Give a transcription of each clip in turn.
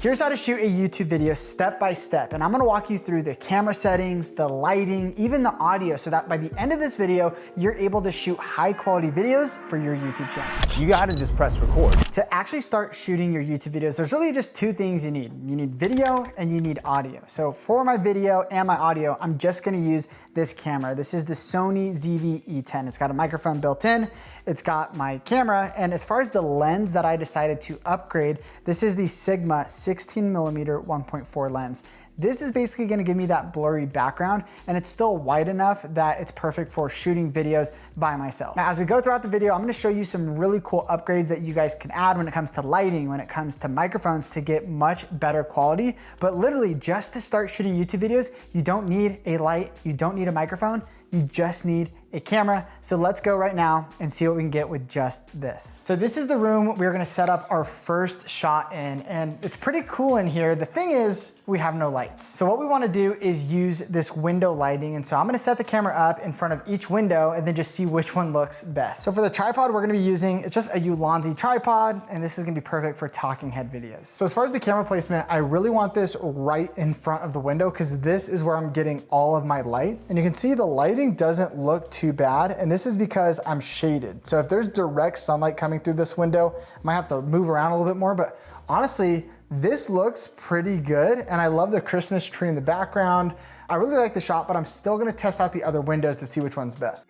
Here's how to shoot a YouTube video step by step, and I'm gonna walk you through the camera settings, the lighting, even the audio, so that by the end of this video, you're able to shoot high quality videos for your YouTube channel. You gotta just press record. To actually start shooting your YouTube videos, there's really just two things you need. You need video and you need audio. So for my video and my audio, I'm just gonna use this camera. This is the Sony ZV-E10. It's got a microphone built in, it's got my camera, and as far as the lens that I decided to upgrade, this is the Sigma 16mm 1.4 lens. This is basically gonna give me that blurry background, and it's still wide enough that it's perfect for shooting videos by myself. Now, as we go throughout the video, I'm gonna show you some really cool upgrades that you guys can add when it comes to lighting, when it comes to microphones to get much better quality. But literally, just to start shooting YouTube videos, you don't need a light, you don't need a microphone, you just need a camera. So let's go right now and see what we can get with just this. So this is the room we're gonna set up our first shot in, and it's pretty cool in here. The thing is, we have no lights. So what we wanna do is use this window lighting, and so I'm gonna set the camera up in front of each window and then just see which one looks best. So for the tripod we're gonna be using, it's just a Ulanzi tripod, and this is gonna be perfect for talking head videos. So as far as the camera placement, I really want this right in front of the window because this is where I'm getting all of my light. And you can see the lighting doesn't look too bad, and this is because I'm shaded. So if there's direct sunlight coming through this window, I might have to move around a little bit more, but honestly, this looks pretty good, and I love the Christmas tree in the background. I really like the shot, but I'm still gonna test out the other windows to see which one's best.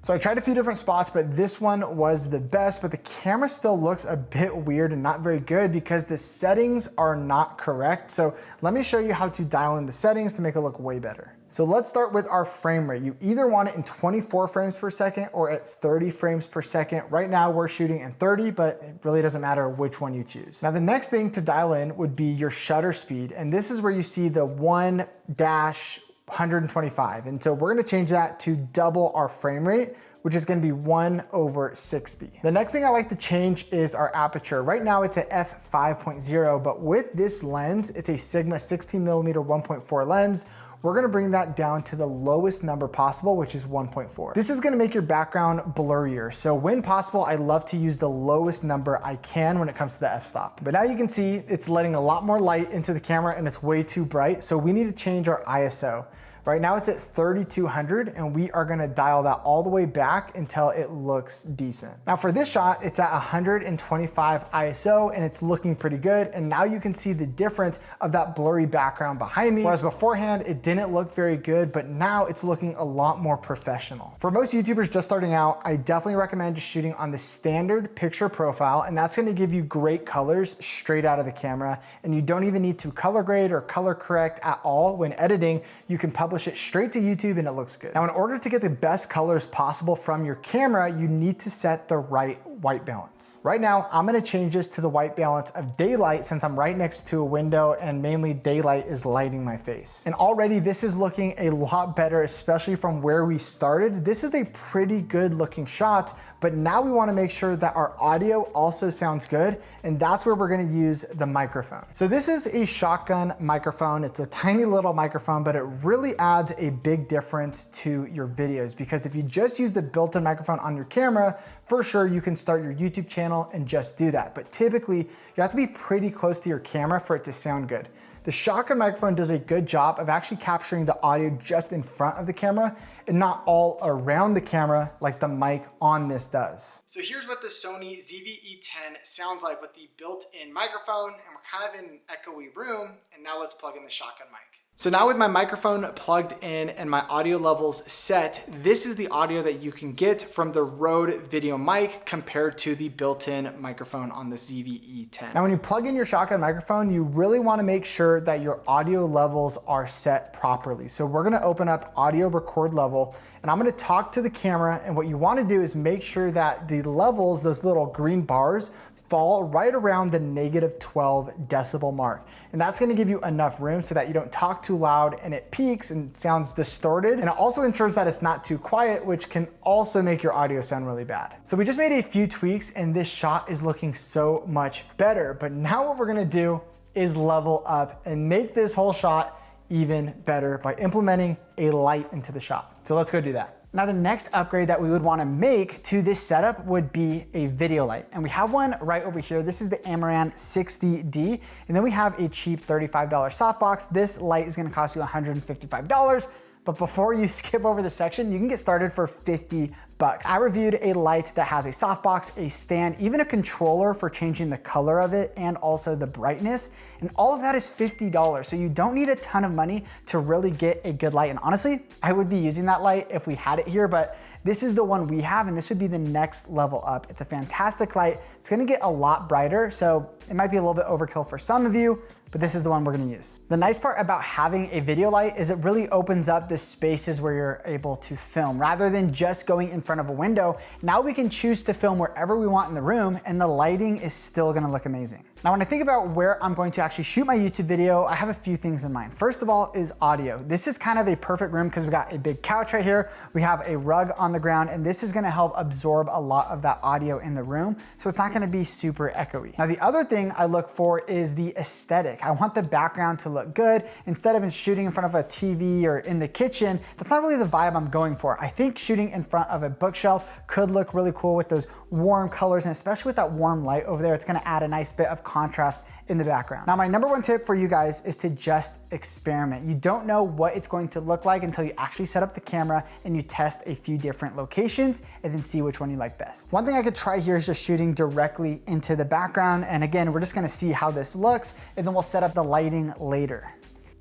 So I tried a few different spots, but this one was the best, but the camera still looks a bit weird and not very good because the settings are not correct. So let me show you how to dial in the settings to make it look way better. So let's start with our frame rate. You either want it in 24 frames per second or at 30 frames per second. Right now we're shooting in 30, but it really doesn't matter which one you choose. Now the next thing to dial in would be your shutter speed. And this is where you see the 1-125. And so we're gonna change that to double our frame rate, which is gonna be 1/60. The next thing I like to change is our aperture. Right now it's at f5.0, but with this lens, it's a Sigma 16mm 1.4 lens. We're gonna bring that down to the lowest number possible, which is 1.4. This is gonna make your background blurrier. So when possible, I love to use the lowest number I can when it comes to the f-stop. But now you can see it's letting a lot more light into the camera and it's way too bright. So we need to change our ISO. Right now it's at 3200, and we are gonna dial that all the way back until it looks decent. Now for this shot, it's at 125 ISO and it's looking pretty good. And now you can see the difference of that blurry background behind me. Whereas beforehand, it didn't look very good, but now it's looking a lot more professional. For most YouTubers just starting out, I definitely recommend just shooting on the standard picture profile, and that's gonna give you great colors straight out of the camera. And you don't even need to color grade or color correct at all. When editing, you can publish it straight to YouTube and it looks good. Now, in order to get the best colors possible from your camera, you need to set the right white balance. Right now, I'm gonna change this to the white balance of daylight since I'm right next to a window and mainly daylight is lighting my face. And already this is looking a lot better, especially from where we started. This is a pretty good looking shot, but now we wanna make sure that our audio also sounds good, and that's where we're gonna use the microphone. So this is a shotgun microphone. It's a tiny little microphone, but it really adds a big difference to your videos, because if you just use the built-in microphone on your camera, for sure you can start your YouTube channel and just do that. But typically you have to be pretty close to your camera for it to sound good. The shotgun microphone does a good job of actually capturing the audio just in front of the camera and not all around the camera like the mic on this does. So here's what the Sony ZV-E10 sounds like with the built-in microphone, and we're kind of in an echoey room, and now let's plug in the shotgun mic. So now with my microphone plugged in and my audio levels set, this is the audio that you can get from the Rode video mic compared to the built-in microphone on the ZV-E10. Now when you plug in your shotgun microphone, you really wanna make sure that your audio levels are set properly. So we're gonna open up audio record level, and I'm gonna talk to the camera, and what you wanna do is make sure that the levels, those little green bars, fall right around the -12 decibel mark. And that's gonna give you enough room so that you don't talk too loud and it peaks and sounds distorted. And it also ensures that it's not too quiet, which can also make your audio sound really bad. So we just made a few tweaks and this shot is looking so much better. But now what we're gonna do is level up and make this whole shot even better by implementing a light into the shot. So let's go do that. Now the next upgrade that we would want to make to this setup would be a video light. And we have one right over here. This is the Amaran 60D. And then we have a cheap $35 softbox. This light is going to cost you $155. But before you skip over the section, you can get started for 50 bucks. I reviewed a light that has a softbox, a stand, even a controller for changing the color of it and also the brightness. And all of that is $50. So you don't need a ton of money to really get a good light. And honestly, I would be using that light if we had it here, but this is the one we have and this would be the next level up. It's a fantastic light. It's gonna get a lot brighter. So it might be a little bit overkill for some of you, but this is the one we're gonna use. The nice part about having a video light is it really opens up the spaces where you're able to film. Rather than just going in front of a window, now we can choose to film wherever we want in the room and the lighting is still gonna look amazing. Now, when I think about where I'm going to actually shoot my YouTube video, I have a few things in mind. First of all is audio. This is kind of a perfect room because we got a big couch right here. We have a rug on the ground and this is gonna help absorb a lot of that audio in the room. So it's not gonna be super echoey. Now, the other thing I look for is the aesthetic. I want the background to look good. Instead of shooting in front of a TV or in the kitchen, that's not really the vibe I'm going for. I think shooting in front of a bookshelf could look really cool with those warm colors and especially with that warm light over there, it's gonna add a nice bit of contrast in the background. Now, my number one tip for you guys is to just experiment. You don't know what it's going to look like until you actually set up the camera and you test a few different locations and then see which one you like best. One thing I could try here is just shooting directly into the background. And again, we're just gonna see how this looks and then we'll set up the lighting later.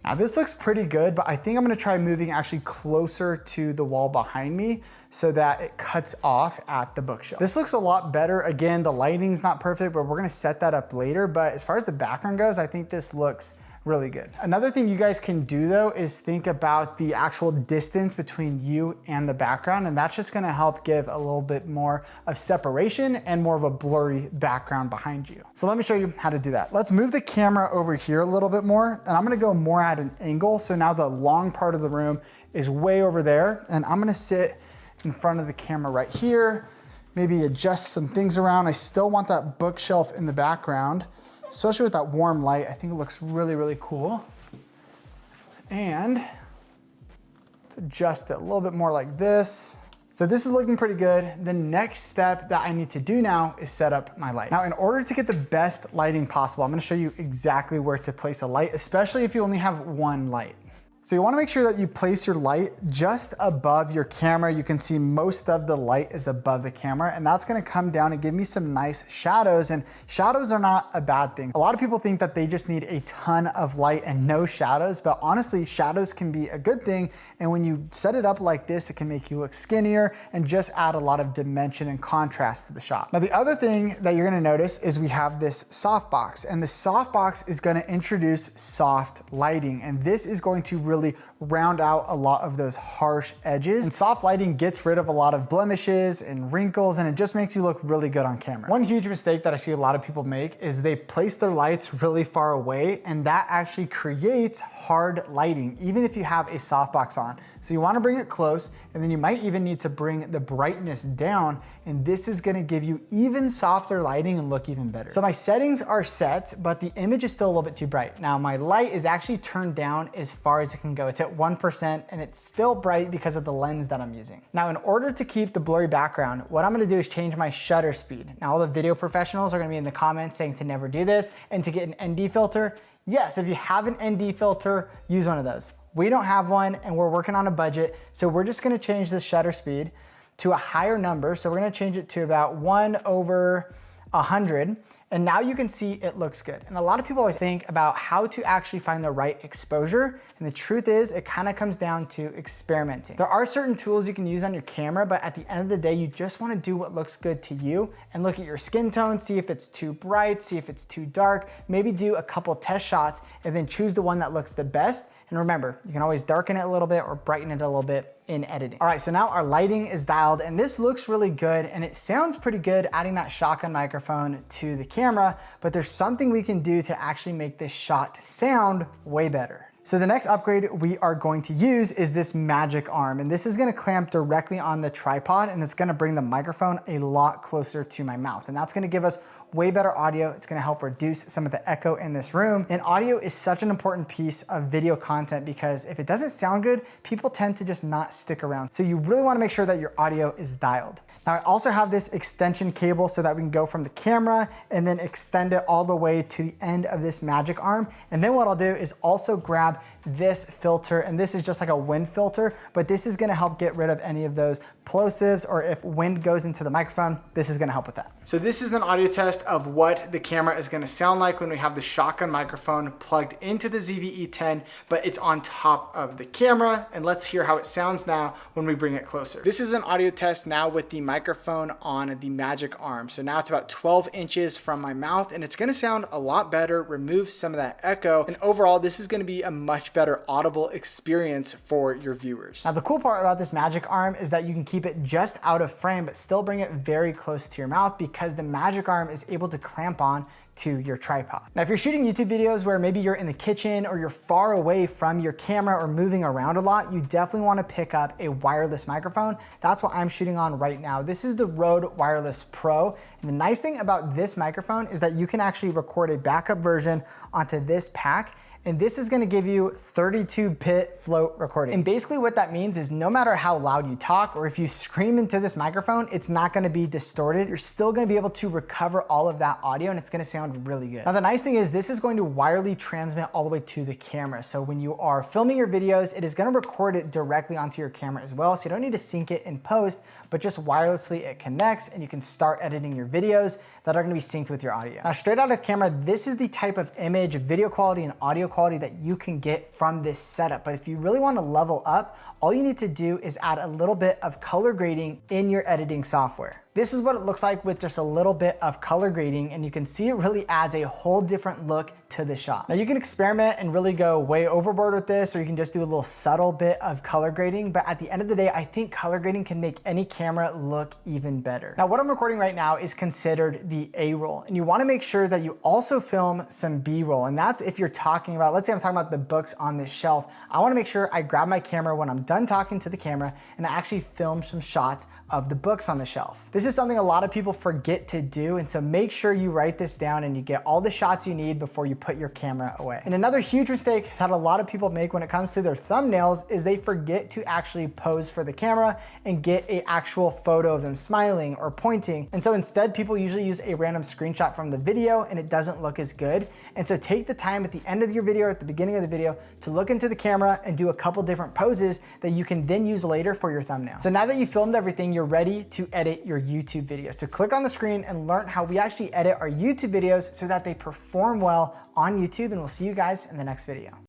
Now this looks pretty good, but I think I'm gonna try moving actually closer to the wall behind me so that it cuts off at the bookshelf. This looks a lot better. Again, the lighting's not perfect, but we're gonna set that up later. But as far as the background goes, I think this looks really good. Another thing you guys can do though is think about the actual distance between you and the background, and that's just gonna help give a little bit more of separation and more of a blurry background behind you. So let me show you how to do that. Let's move the camera over here a little bit more, and I'm gonna go more at an angle. So now the long part of the room is way over there, and I'm gonna sit in front of the camera right here, maybe adjust some things around. I still want that bookshelf in the background, especially with that warm light. I think it looks really, really cool. And let's adjust it a little bit more like this. So this is looking pretty good. The next step that I need to do now is set up my light. Now, in order to get the best lighting possible, I'm gonna show you exactly where to place a light, especially if you only have one light. So you wanna make sure that you place your light just above your camera. You can see most of the light is above the camera, and that's gonna come down and give me some nice shadows, and shadows are not a bad thing. A lot of people think that they just need a ton of light and no shadows, but honestly, shadows can be a good thing, and when you set it up like this, it can make you look skinnier and just add a lot of dimension and contrast to the shot. Now, the other thing that you're gonna notice is we have this softbox, and the softbox is gonna introduce soft lighting, and this is going to really round out a lot of those harsh edges. And soft lighting gets rid of a lot of blemishes and wrinkles, and it just makes you look really good on camera. One huge mistake that I see a lot of people make is they place their lights really far away, and that actually creates hard lighting, even if you have a softbox on. So you wanna bring it close, and then you might even need to bring the brightness down, and this is gonna give you even softer lighting and look even better. So my settings are set, but the image is still a little bit too bright. Now my light is actually turned down as far as it can go. It's at 1%, and it's still bright because of the lens that I'm using. Now, in order to keep the blurry background, what I'm gonna do is change my shutter speed. Now, all the video professionals are gonna be in the comments saying to never do this and to get an ND filter. Yes, if you have an ND filter, use one of those. We don't have one, and we're working on a budget, so we're just gonna change the shutter speed to a higher number. So we're gonna change it to about 1/100. And now you can see it looks good. And a lot of people always think about how to actually find the right exposure. And the truth is, it kind of comes down to experimenting. There are certain tools you can use on your camera, but at the end of the day, you just want to do what looks good to you and look at your skin tone, see if it's too bright, see if it's too dark, maybe do a couple test shots and then choose the one that looks the best. And remember, you can always darken it a little bit or brighten it a little bit in editing. All right, so now our lighting is dialed and this looks really good and it sounds pretty good adding that shotgun microphone to the camera, but there's something we can do to actually make this shot sound way better. So the next upgrade we are going to use is this magic arm, and this is gonna clamp directly on the tripod, and it's gonna bring the microphone a lot closer to my mouth. And that's gonna give us way better audio. It's gonna help reduce some of the echo in this room. And audio is such an important piece of video content because if it doesn't sound good, people tend to just not stick around. So you really wanna make sure that your audio is dialed. Now I also have this extension cable so that we can go from the camera and then extend it all the way to the end of this magic arm. And then what I'll do is also grab this filter, and this is just like a wind filter, but this is gonna help get rid of any of those plosives, or if wind goes into the microphone, this is gonna help with that. So this is an audio test of what the camera is gonna sound like when we have the shotgun microphone plugged into the ZV-E10, but it's on top of the camera. And let's hear how it sounds now when we bring it closer. This is an audio test now with the microphone on the magic arm. So now it's about 12 inches from my mouth, and it's gonna sound a lot better, remove some of that echo, and overall, this is gonna be a much better audible experience for your viewers. Now, the cool part about this magic arm is that you can keep it just out of frame, but still bring it very close to your mouth because the magic arm is able to clamp on to your tripod. Now, if you're shooting YouTube videos where maybe you're in the kitchen or you're far away from your camera or moving around a lot, you definitely wanna pick up a wireless microphone. That's what I'm shooting on right now. This is the Rode Wireless Pro. And the nice thing about this microphone is that you can actually record a backup version onto this pack. And this is gonna give you 32-bit float recording. And basically what that means is no matter how loud you talk or if you scream into this microphone, it's not gonna be distorted. You're still gonna be able to recover all of that audio and it's gonna sound really good. Now the nice thing is this is going to wirelessly transmit all the way to the camera. So when you are filming your videos, it is gonna record it directly onto your camera as well. So you don't need to sync it in post, but just wirelessly it connects and you can start editing your videos that are gonna be synced with your audio. Now straight out of camera, this is the type of image, video quality, and audio quality that you can get from this setup. But if you really want to level up, all you need to do is add a little bit of color grading in your editing software. This is what it looks like with just a little bit of color grading, and you can see it really adds a whole different look to the shot. Now you can experiment and really go way overboard with this, or you can just do a little subtle bit of color grading, but at the end of the day, I think color grading can make any camera look even better. Now what I'm recording right now is considered the A-roll, and you wanna make sure that you also film some B-roll, and that's if you're talking about, let's say I'm talking about the books on this shelf, I wanna make sure I grab my camera when I'm done talking to the camera and I actually film some shots of the books on the shelf. This is something a lot of people forget to do, and so make sure you write this down and you get all the shots you need before you put your camera away. And another huge mistake that a lot of people make when it comes to their thumbnails is they forget to actually pose for the camera and get an actual photo of them smiling or pointing. And so instead, people usually use a random screenshot from the video and it doesn't look as good. And so take the time at the end of your video or at the beginning of the video to look into the camera and do a couple different poses that you can then use later for your thumbnail. So now that you filmed everything, you're ready to edit your YouTube video. So click on the screen and learn how we actually edit our YouTube videos so that they perform well on YouTube, and we'll see you guys in the next video.